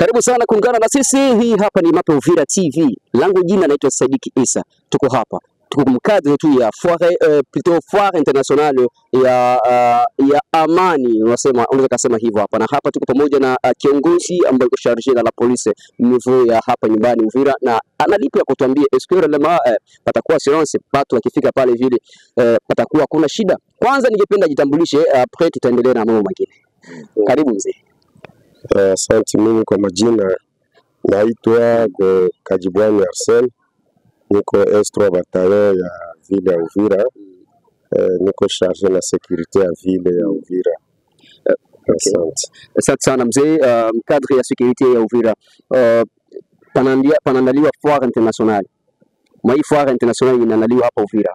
Karibu sana kuungana na sisi. Hii hapa ni Mapya Uvira TV. Langu jina naitwa Sadiki Issa. Tuko hapa. Tuko mkadri tu ya foire internationale ya amani. Unaweza kusema hivyo hapa. Na hapa tuko pamoja na kiongozi ambaye yuko chargé na la police niveau ya hapa nyumbani Uvira, na analipi ya kutuambia est-ce que patakuwa assurance watu wakifika pale vile patakuwa kuna shida. Kwanza ningependa jitambulishe, après tutaendelea na mambo mengine. Karibu mzee. Asante. Mimi kwa majina naitwa Kajibwani Arsene, niko S3 bataillon ya ville ya Uvira, niko chargé na sécurité ya ville ya Uvira. Asante sana mzee. Cadre ya sécurité ya Uvira, panaandaliwa foire internationale. Hii foire internationale inaandaliwa hapa Uvira.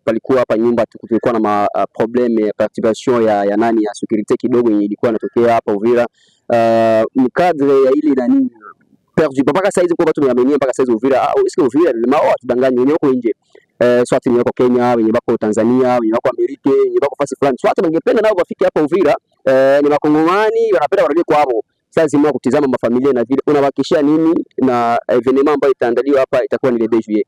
Palikuwa hapa nyumba tulikuwa na problème ya perturbation ya nani ya sécurité kidogo ilikuwa inatokea hapa Uvira. Mkadre ya ile nani perdu mpaka saizi kwa watu wameenea mpaka saizi Uvira. Est-ce que Uvira ni mao tudanganye wenyewe huko nje, swati ni wako Kenya, wenyewe wako Tanzania, wenyewe wako Amerika, wenyewe wako fasi fulani, swati wangependa nao wafike hapa Uvira. Ni Wakongomani wanapenda warudi kwao. Sasa zimwa kutizama mafamilia na vile unawakishia nini na evenement ambayo itaandaliwa hapa itakuwa ni le 2 juillet.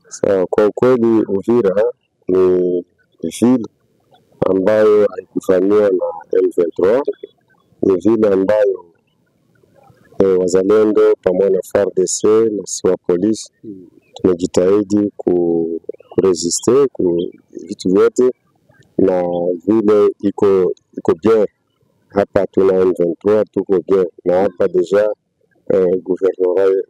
So, kwa kweli Uvira ni ville ambayo haikufanywa na M23. Ni ville ambayo wazalendo pamoja na FARDC na siwa polisi tumejitahidi kuresiste vitu vyote, na vile iko bien hapa. Tuna M23 tuko bien, na hapa deja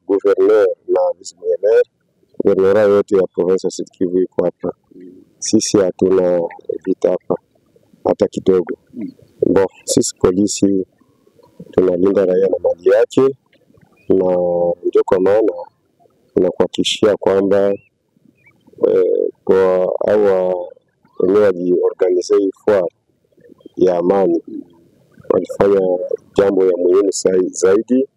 gouverneur na vice-gouverneur yote ya province ya Sud Kivu iko hapa. Sisi hatuna vita hapa hata kidogo. Bon, sisi polisi tunalinda raia na mali yake, na ndio kwa maana tunakuhakikishia kwamba kwa hawa wenyewe waliorganize hii foire ya amani walifanya jambo ya muhimu zaidi.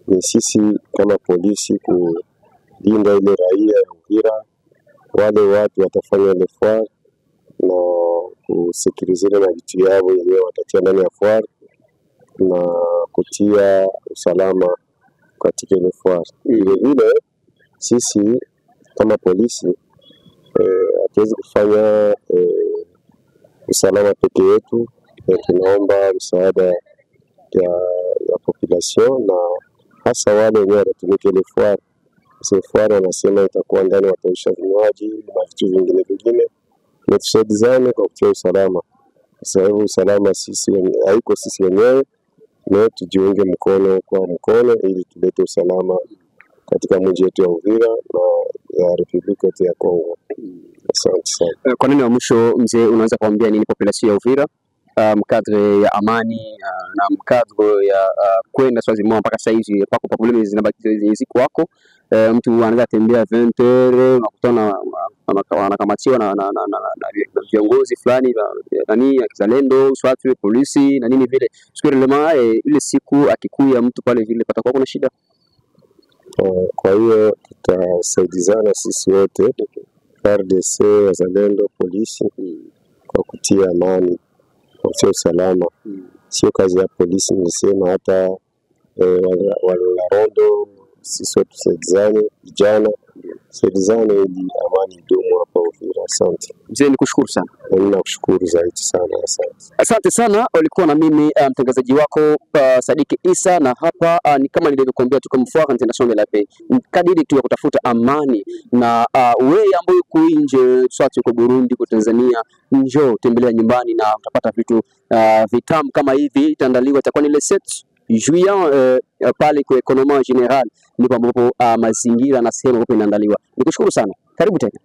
Ni sisi kama polisi kulinda ile raia ya Uvira. Wale watu watafanya ile foire na kusikiliza na vitu yao wenyewe watatia ndani ya foire na kutia usalama katika ile foire. Vile sisi kama polisi hatuwezi kufanya usalama peke yetu. Tunaomba msaada ya population, na hasa wale wenyewe wanatumika ile foire. Foire wanasema itakuwa ndani wataisha vinywaji na vitu vingine. Tusaidizane kwa kutia usalama. Sasa usalama sisi haiko sisi wenyewe, na tujiunge mkono kwa mkono ili tulete usalama katika mji wetu ya Uvira na ya Republika ya Kongo. Asante sana. Kwa nini wa mwisho mzee, unaweza kuambia nini population ya Uvira, mkadre ya amani na mkadre ya kwenda swazi mwa mpaka sasa hivi pako problemi zinabaki ziko wako? Mtu anaweza tembea 20h unakutana anakamatiwa na viongozi fulani nani ya kizalendo, swati polisi na nini vile. Sikurelema ile siku akikuya mtu pale vile patakuwa kuna shida. Kwa hiyo tutasaidizana sisi wote, FARDC, wazalendo, polisi, kwa kutia amani, kwa kutia usalama. Sio kazi ya polisi, nisema hata wala rondo, sisi wote tusaidizane, vijana tusaidizane ili amani idumu hapa Uvira. Asante mzee, nikushukuru sana. Mimi nakushukuru zaidi sana. Asante sana. Ulikuwa na mimi mtangazaji wako Sadiki Issa, na hapa ni kama nilivyokuambia tuko foire internationale la paix, kadiri tu ya kutafuta amani. Na wewe ambaye uko nje, swati uko Burundi, uko Tanzania, njoo tembelea nyumbani na utapata vitu vitamu kama hivi. Itaandaliwa itakuwa ni le 7 juillet pale kwa Economie General, ndipo ambapo mazingira na sehemu ambapo inaandaliwa. Nikushukuru sana. Karibu tena.